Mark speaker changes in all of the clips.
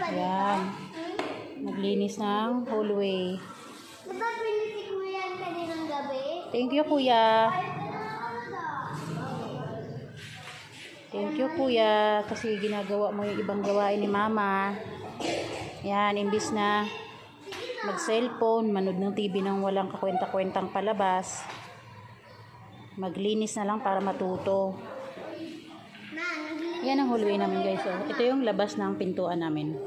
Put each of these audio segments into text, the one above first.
Speaker 1: Ayan. Naglinis ng hallway.
Speaker 2: Diba pinili ko yan kaninang gabi?
Speaker 1: Thank you, kuya. Thank you, kuya. Kasi ginagawa mo yung ibang gawain ni mama. Yan, imbis na mag-cellphone, manood ng TV nang walang kakwenta-kwentang palabas. Maglinis na lang para matuto. Yan ang hallway namin, guys. So, ito yung labas ng pintuan namin.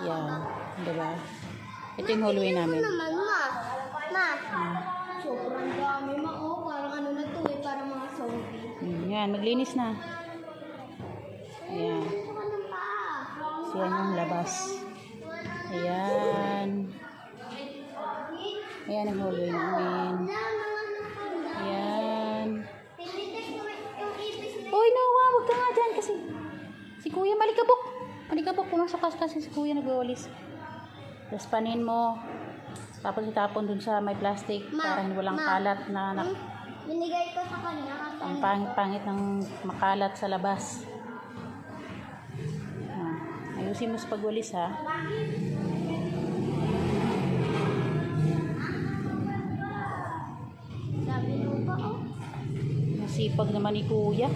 Speaker 1: Yan. Diba? Ito yung hallway namin.
Speaker 2: Naman, ma. Sobrang dami, ma. Oh, parang ano na to eh. Parang mga zombie.
Speaker 1: Yan, maglinis na. Ayan.
Speaker 2: Ano pa?
Speaker 1: So, yan yung labas. Ayan. Ayan ang hallway namin. Ayan. Uy, Noah, wag ka nga dyan kasi si kuya malikabok. Malikabok, pumasok kasi si kuya nagwawalis. Tapos panin mo. Tapos itapon dun sa may plastic para walang kalat na
Speaker 2: Binigay ko sa kanya kasi
Speaker 1: ang pangit-pangit ng makalat sa labas. Ayusin mo sa pagwalis, ha.
Speaker 2: sabi mo pa, oh.
Speaker 1: Masipag naman ni kuya.